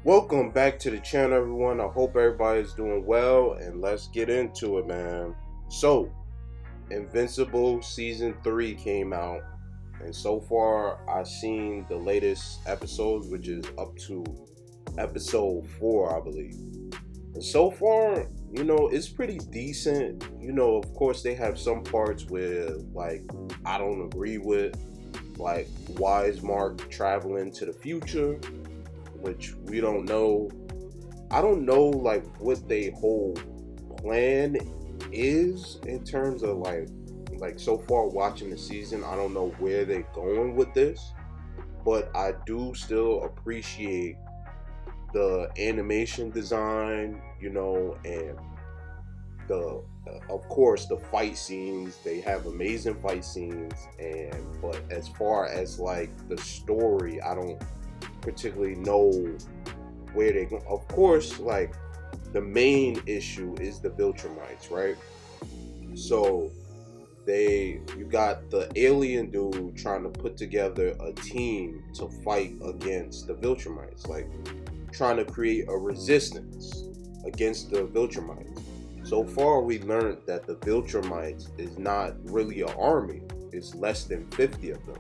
Welcome back to the channel, everyone. I hope everybody's doing well, and let's get into it, man. So, Invincible season 3 came out, and so far I've seen the latest episodes, which is up to episode 4, I believe. And so far, it's pretty decent. Of course, they have some parts where, like, I don't agree with, like, why is Mark traveling to the future, which we don't know. I don't know like what they whole plan is in terms of like so far watching the season. I don't know where they're going with this, but I do still appreciate the animation design, and the of course the fight scenes. They have amazing fight scenes, and but as far as like the story, I don't particularly know where they go. Of course, like the main issue is the Viltrumites, right? So you got the alien dude trying to put together a team to fight against the Viltrumites, like trying to create a resistance against the Viltrumites. So far, we learned that the Viltrumites is not really an army. It's less than 50 of them,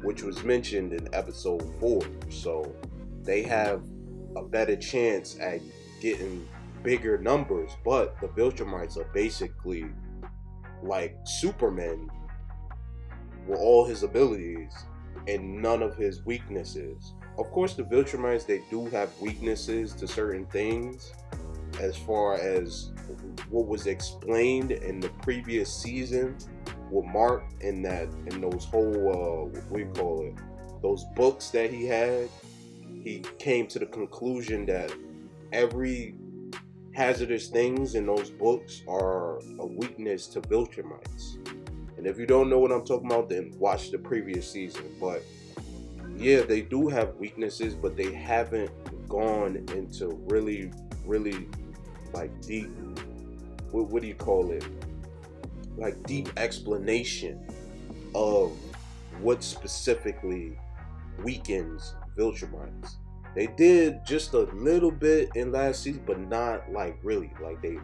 which was mentioned in episode 4. So they have a better chance at getting bigger numbers, but the Viltrumites are basically like Superman with all his abilities and none of his weaknesses. Of course, the Viltrumites, they do have weaknesses to certain things, as far as what was explained in the previous season with Mark in those whole what do you call it, those books that he had. He came to the conclusion that every hazardous things in those books are a weakness to Viltrumites. And if you don't know what I'm talking about, then watch the previous season. But yeah, they do have weaknesses, but they haven't gone into really like deep, what do you call it, like deep explanation of what specifically weakens Viltrumites. They did just a little bit in last season, but not like really. Like they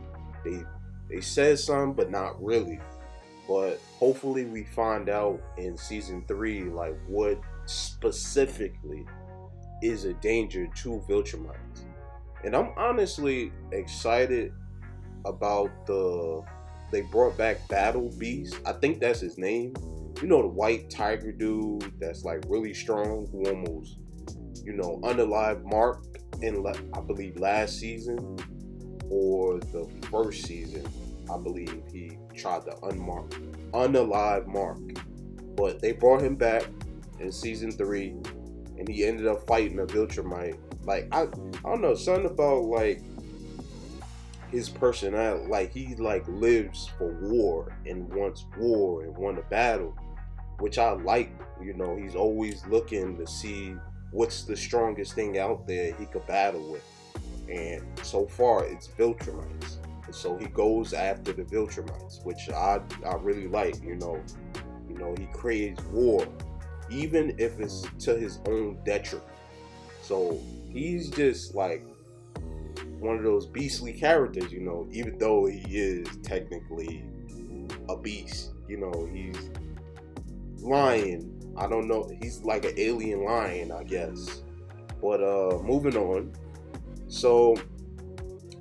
they said some, but not really. But hopefully we find out in season 3 like what specifically is a danger to Viltrumites. And I'm honestly excited about they brought back Battle Beast. I think that's his name. The white tiger dude that's like really strong, who almost, unalive Mark in I believe last season or the first season. I believe he tried to unalive Mark. But they brought him back in season 3 and he ended up fighting a Viltrumite. Like I don't know, something about like his personality, like he like lives for war and wants war and won a battle, which I like. He's always looking to see what's the strongest thing out there he could battle with, and so far it's Viltrumites. And so he goes after the Viltrumites, which I really like. He creates war, even if it's to his own detriment. So he's just like one of those beastly characters, even though he is technically a beast. He's lion. I don't know. He's like an alien lion, I guess. But moving on. So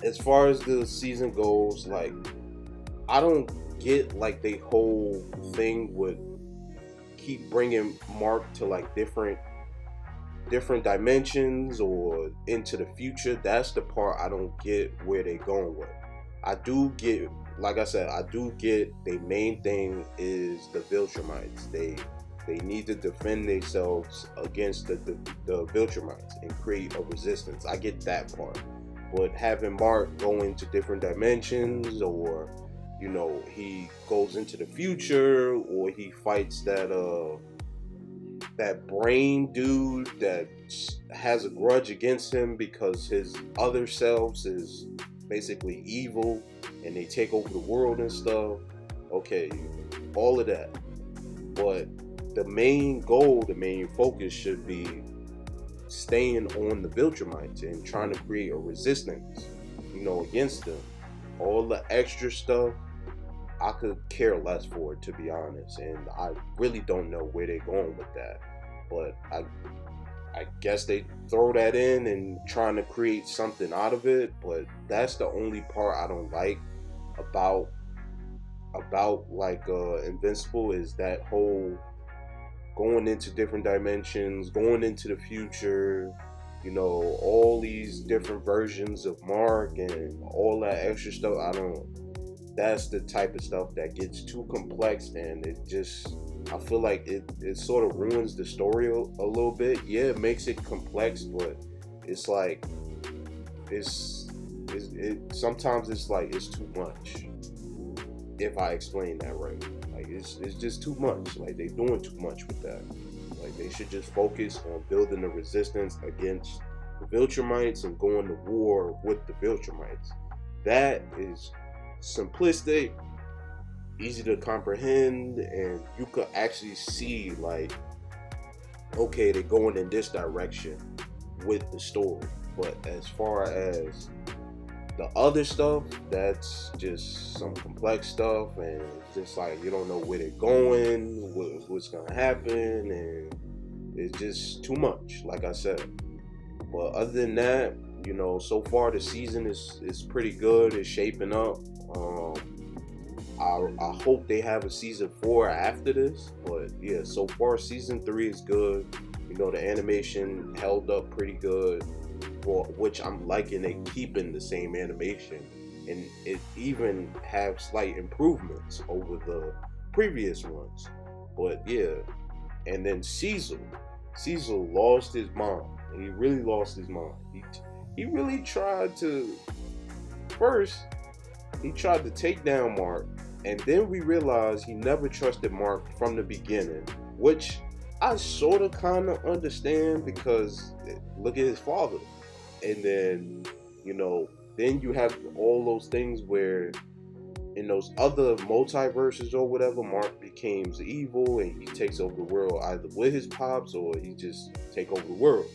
as far as the season goes, like I don't get like the whole thing would keep bringing Mark to like different dimensions or into the future. That's the part I don't get where they going with. I do get, like I said, I do get the main thing is the Viltrumites. They need to defend themselves against the Viltrumites and create a resistance. I get that part. But having Mark go into different dimensions, or he goes into the future, or he fights that brain dude that has a grudge against him because his other selves is basically evil and they take over the world and stuff. Okay, all of that. But the main goal, the main focus should be staying on the Viltrumites and trying to create a resistance, against them. All the extra stuff, I could care less for it, to be honest, and I really don't know where they're going with that. But I guess they throw that in and trying to create something out of it. But that's the only part I don't like about like Invincible, is that whole going into different dimensions, going into the future, all these different versions of Mark and all that extra stuff. That's the type of stuff that gets too complex, and I feel like it sort of ruins the story a little bit. Yeah, it makes it complex, but it's like, sometimes it's like it's too much, if I explain that right. Like it's just too much. Like they're doing too much with that. Like they should just focus on building the resistance against the Viltrumites and going to war with the Viltrumites. That is simplistic, easy to comprehend, and you could actually see like, okay, they're going in this direction with the story. But as far as the other stuff, that's just some complex stuff, and it's just like you don't know where they're going, what's gonna happen, and it's just too much, like I said. But other than that, so far the season is pretty good. It's shaping up. I hope they have a season 4 after this. But yeah, so far season 3 is good. The animation held up pretty good, for which I'm liking. They keeping the same animation, and it even have slight improvements over the previous ones. But yeah, and then Cecil lost his mind. He really lost his mind. He really tried to, first he tried to take down Mark, and then we realized he never trusted Mark from the beginning, which I sort of kind of understand, because look at his father. And then, then you have all those things where in those other multiverses or whatever, Mark becomes evil and he takes over the world either with his pops or he just take over the world.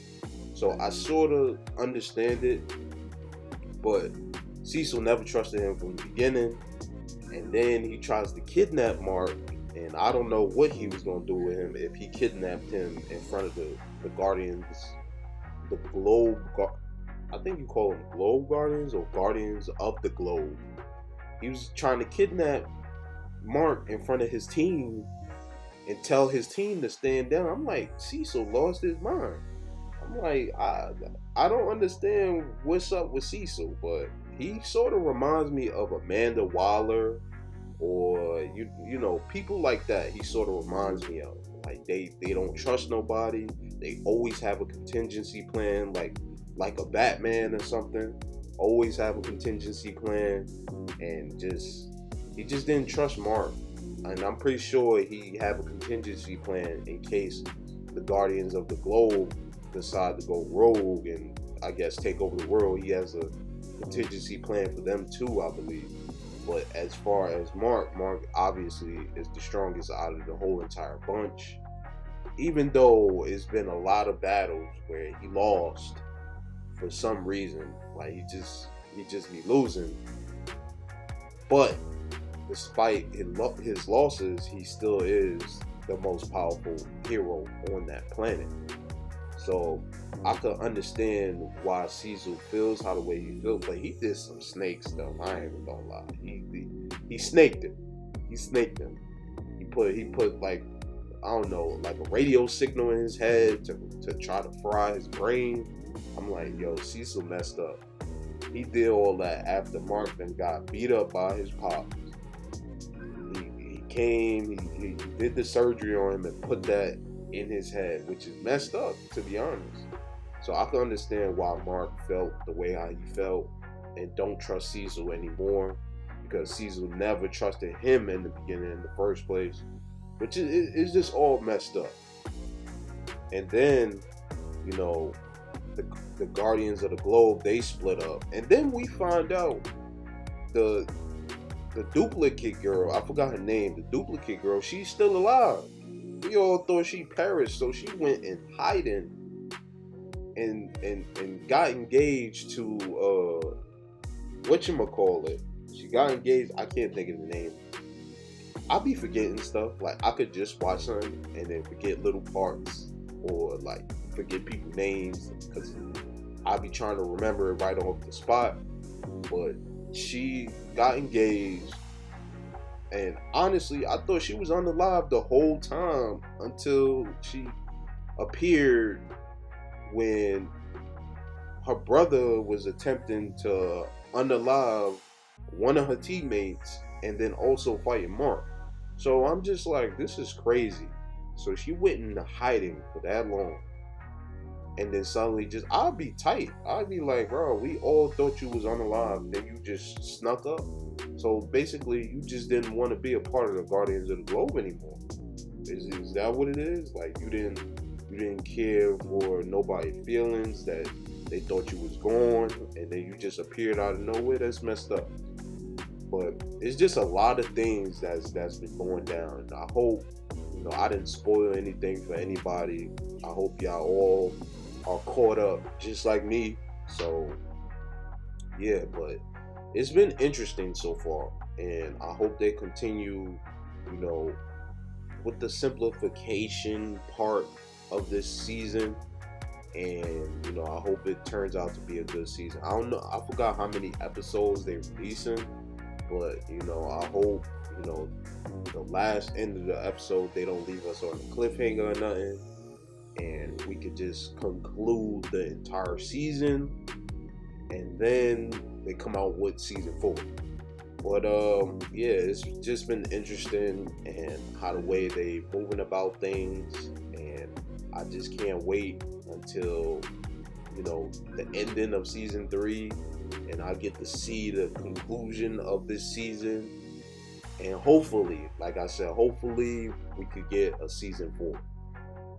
So I sort of understand it, but Cecil never trusted him from the beginning. And then he tries to kidnap Mark, and I don't know what he was going to do with him if he kidnapped him in front of the Guardians, the Globe, I think you call them Globe Guardians or Guardians of the Globe. He was trying to kidnap Mark in front of his team and tell his team to stand down. I'm like, Cecil lost his mind. I'm like, I don't understand what's up with Cecil, but he sort of reminds me of Amanda Waller, or people like that. He sort of reminds me of, like, they don't trust nobody. They always have a contingency plan, like a Batman or something. Always have a contingency plan, and he just didn't trust Mark. And I'm pretty sure he have a contingency plan in case the Guardians of the Globe decide to go rogue and I guess take over the world. He has a contingency plan for them too, I believe. But as far as Mark obviously is the strongest out of the whole entire bunch. Even though it's been a lot of battles where he lost for some reason, like he just be losing. But despite his losses, he still is the most powerful hero on that planet. So I could understand why Cecil feels how the way he feels, but he did some snake stuff. I ain't even gonna lie. He snaked him. He snaked him. He put like, I don't know, like a radio signal in his head to try to fry his brain. I'm like, yo, Cecil messed up. He did all that after Mark then got beat up by his pops. He came, he did the surgery on him and put that in his head, which is messed up, to be honest. So I can understand why Mark felt the way how he felt and don't trust Cecil anymore, because Cecil never trusted him in the beginning in the first place, which is just all messed up. And then, the Guardians of the Globe, they split up, and then we find out the duplicate girl, I forgot her name, the duplicate girl, she's still alive. We all thought she perished, so she went in hiding and got engaged to whatchamacallit. She got engaged. I can't think of the name. I be forgetting stuff. Like I could just watch something and then forget little parts or like forget people's names because I be trying to remember it right off the spot. But she got engaged, and honestly, I thought she was unalive the whole time until she appeared when her brother was attempting to unalive one of her teammates and then also fighting Mark. So I'm just like, this is crazy. So she went into hiding for that long. And then suddenly just I'd be tight. I'd be like, bro, we all thought you was unalive, then you just snuck up. So basically you just didn't want to be a part of the Guardians of the Globe anymore. Is that what it is? Like you didn't care for nobody's feelings that they thought you was gone and then you just appeared out of nowhere? That's messed up. But it's just a lot of things that's been going down. I hope I didn't spoil anything for anybody. I hope y'all all are caught up just like me. So yeah, but it's been interesting so far, and I hope they continue, you know, with the simplification part of this season. And I hope it turns out to be a good season. I don't know, I forgot how many episodes they're releasing, but I hope the last end of the episode they don't leave us on a cliffhanger or nothing, and we could just conclude the entire season, and then they come out with season 4. But yeah, it's just been interesting and how the way they moving about things, and I just can't wait until the ending of season 3, and I get to see the conclusion of this season, and hopefully, like I said, hopefully we could get a season 4.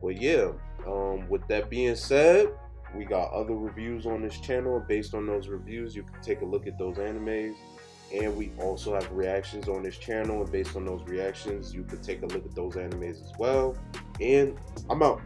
But yeah, with that being said, we got other reviews on this channel. Based on those reviews, you can take a look at those animes. And we also have reactions on this channel, and based on those reactions, you could take a look at those animes as well. And I'm out.